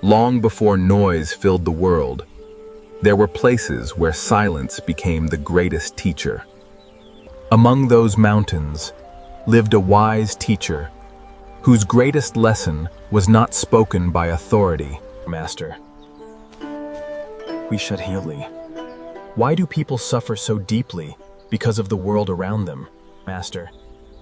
Long before noise filled the world, there were places where silence became the greatest teacher. Among those mountains lived a wise teacher whose greatest lesson was not spoken by authority. Master, we should heal thee. Why do people suffer so deeply because of the world around them? Master,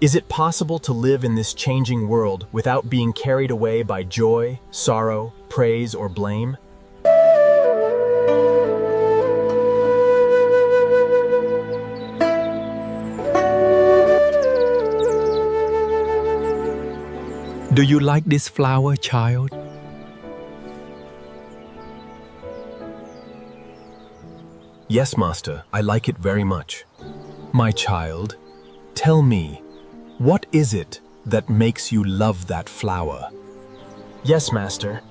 is it possible to live in this changing world without being carried away by joy, sorrow, praise, or blame? Do you like this flower, child? Yes, Master, I like it very much. My child, tell me, what is it that makes you love that flower? Yes, Master.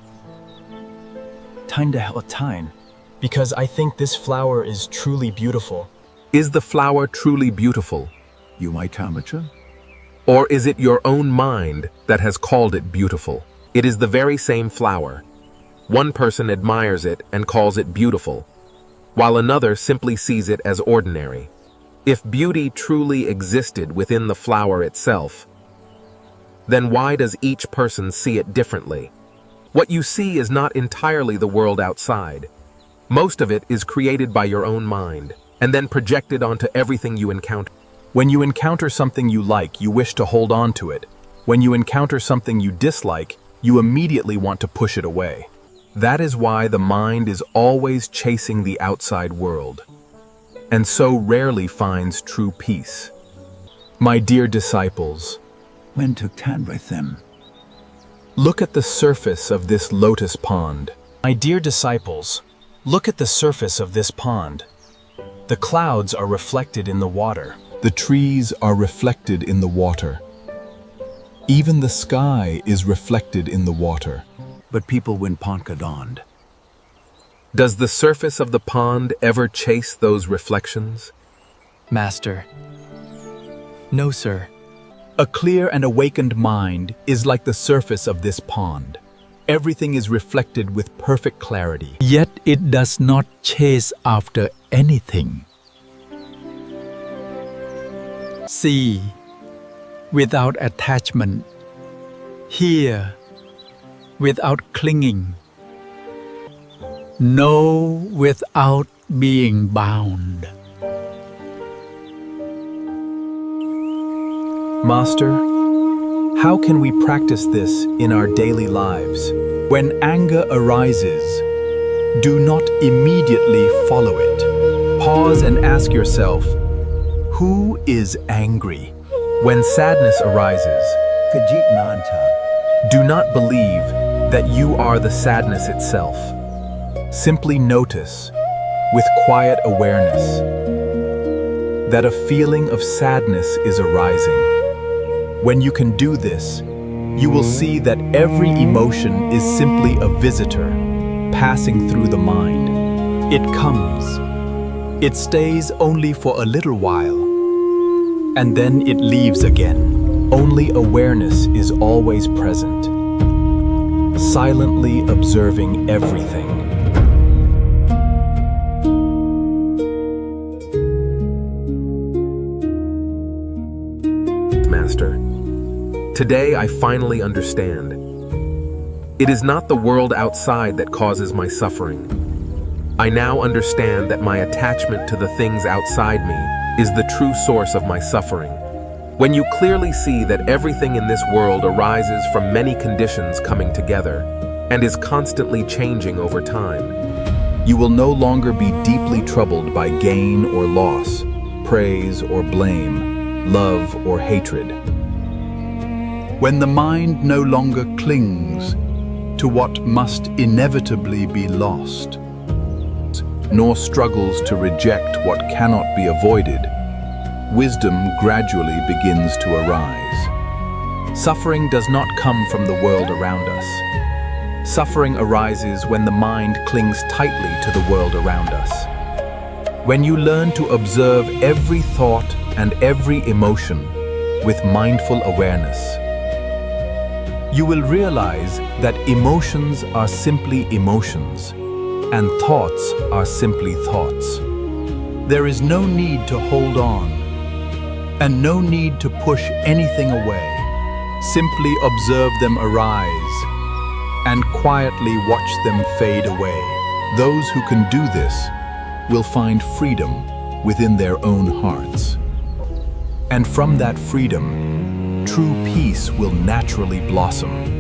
Time, Because I think this flower is truly beautiful. Is the flower truly beautiful? You my amateur? Or is it your own mind that has called it beautiful? It is the very same flower. One person admires it and calls it beautiful, while another simply sees it as ordinary. If beauty truly existed within the flower itself, then why does each person see it differently? What you see is not entirely the world outside. Most of it is created by your own mind, and then projected onto everything you encounter. When you encounter something you like, you wish to hold on to it. When you encounter something you dislike, you immediately want to push it away. That is why the mind is always chasing the outside world, and so rarely finds true peace. My dear disciples, When took time with them? look at the surface of this lotus pond. My dear disciples, look at the surface of this pond. The clouds are reflected in the water. the trees are reflected in the water. Even the sky is reflected in the water. But people when Ponca dawned. Does the surface of the pond ever chase those reflections? Master. No, sir. A clear and awakened mind is like the surface of this pond. Everything is reflected with perfect clarity. Yet it does not chase after anything. See, without attachment. Hear, without clinging. Know without being bound. Master, how can we practice this in our daily lives? When anger arises, do not immediately follow it. Pause and ask yourself, who is angry? When sadness arises, Kajit Nanta. do not believe that you are the sadness itself. Simply notice, with quiet awareness, that a feeling of sadness is arising. When you can do this, you will see that every emotion is simply a visitor passing through the mind. It comes. It stays only for a little while, and then it leaves again. Only awareness is always present, silently observing everything. Master, today I finally understand. It is not the world outside that causes my suffering. I now understand that my attachment to the things outside me is the true source of my suffering. When you clearly see that everything in this world arises from many conditions coming together and is constantly changing over time, You will no longer be deeply troubled by gain or loss, praise or blame, love or hatred. When the mind no longer clings to what must inevitably be lost, Nor struggles to reject what cannot be avoided, wisdom gradually begins to arise. Suffering does not come from the world around us. Suffering arises when the mind clings tightly to the world around us. When you learn to observe every thought and every emotion with mindful awareness, you will realize that emotions are simply emotions, and thoughts are simply thoughts. There is no need to hold on, and no need to push anything away. Simply observe them arise, and quietly watch them fade away. Those who can do this will find freedom within their own hearts. And from that freedom, true peace will naturally blossom.